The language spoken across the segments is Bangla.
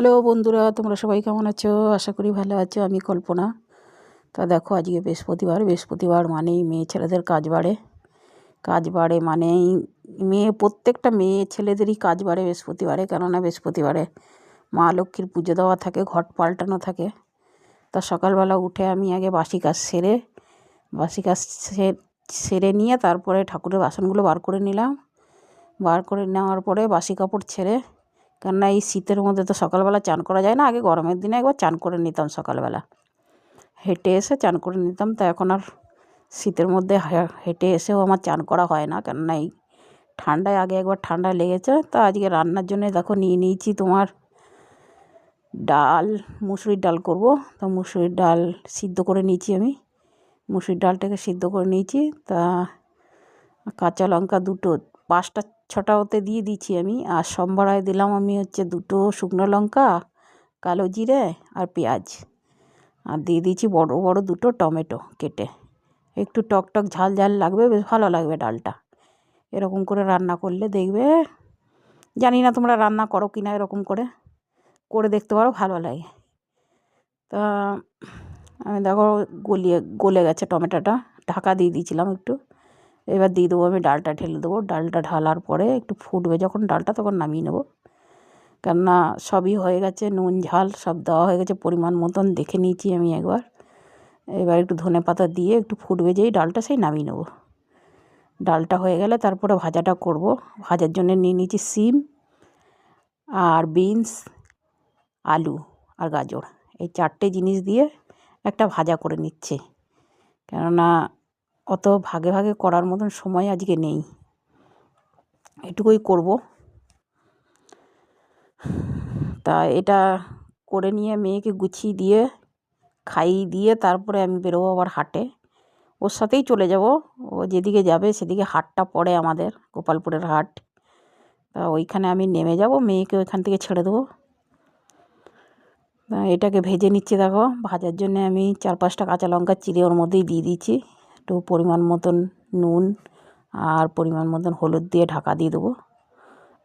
হ্যালো বন্ধুরা, তোমরা সবাই কেমন আছো? আশা করি ভালো আছো। আমি কল্পনা। তা দেখো, আজকে বৃহস্পতিবার মানেই মেয়ে ছেলেদের কাজ বাড়ে মানেই প্রত্যেকটা মেয়ে ছেলেদেরই কাজ বাড়ে বৃহস্পতিবারে। কেননা বৃহস্পতিবারে মা লক্ষ্মীর পুজো দেওয়া থাকে, ঘট পাল্টানো থাকে। তা সকালবেলা উঠে আমি আগে বাসি কাজ সেরে নিয়ে তারপরে ঠাকুরের বাসনগুলো বার করে নিলাম। বার করে নেওয়ার পরে বাসি কাপড় ছেড়ে, কেননা এই শীতের মধ্যে তো সকালবেলা চান করা যায় না। আগে গরমের দিনে একবার চান করে নিতাম সকালবেলা, হেঁটে এসে চান করে নিতাম। তা এখন আর শীতের মধ্যে হেঁটে এসেও আমার চান করা হয় না, কেননা এই ঠান্ডায় আগে একবার ঠান্ডা লেগেছে। তা আজকে রান্নার জন্য দেখো নিয়ে নিয়েছি তোমার ডাল, মুসুরির ডাল করব। তো মুসুরির ডাল সিদ্ধ করে নিয়েছি আমি, মুসুরির ডালটাকে সিদ্ধ করে নিয়েছি। তা কাঁচা লঙ্কা দুটো 5টা 6টা ওতে দিয়ে দিচ্ছি আমি। আর সম্বরায় দিলাম আমি হচ্ছে 2টো শুকনো লঙ্কা, কালো জিরে আর পেঁয়াজ। আর দিয়ে দিচ্ছি বড় বড় 2টো টমেটো কেটে। একটু টক ঝাল ঝাল লাগবে, বেশ ভালো লাগবে ডালটা। এরকম করে রান্না করলে দেখবে, জানি না তোমরা রান্না করো কি না, এরকম করে দেখতে পারো, ভালো লাগে। তা আমি দেখো গলে গেছে টমেটোটা, ঢাকা দিয়ে দিয়েছিলাম একটু। এবার দিয়ে দেবো আমি ডালটা, ঢেলে দেবো। ডালটা ঢালার পরে একটু ফুটবে যখন ডালটা, তখন নামিয়ে নেবো। কেননা সবই হয়ে গেছে, নুন ঝাল সব দেওয়া হয়ে গেছে, পরিমাণ মতন দেখে নিয়েছি আমি একবার। এবার একটু ধনেপাতা দিয়ে একটু ফুটবে যেই ডালটা, সেই নামিয়ে নেবো। ডালটা হয়ে গেলে তারপরে ভাজাটা করব। ভাজার জন্য নিয়ে নিয়েছি সিম আর বিনস, আলু আর গাজর। এই 4টে জিনিস দিয়ে একটা ভাজা করে নিচ্ছে, কেননা অত ভাগে ভাগে করার মতন সময় আজকে নেই, এটুকুই করব। তা এটা করে নিয়ে মেয়েকে গুছিয়ে দিয়ে খাইয়ে দিয়ে তারপরে আমি বেরোবো আবার হাটে। ওর সাথেই চলে যাব। ও যেদিকে যাবে সেদিকে হাটটা পড়ে আমাদের, গোপালপুরের হাট। তা ওইখানে আমি নেমে যাব, মেয়েকে ওইখান থেকে ছেড়ে দেবো। এটাকে ভেজে নিচ্ছি দেখো। ভাজার জন্য আমি 4-5টা কাঁচা লঙ্কা চিড়ে ওর মধ্যেই দিয়ে দিচ্ছি। একটু পরিমাণ মতন নুন আর পরিমাণ মতন হলুদ দিয়ে ঢাকা দিয়ে দেবো।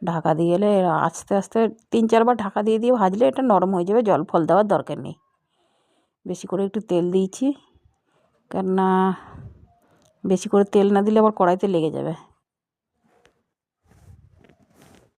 ঢাকা দিয়ে গেলে আস্তে আস্তে 3-4বার ঢাকা দিয়ে ভাজলে এটা নরম হয়ে যাবে, জল ফল দেওয়ার দরকার নেই। বেশি করে একটু তেল দিয়েছি, কেননা বেশি করে তেল না দিলে আবার কড়াইতে লেগে যাবে।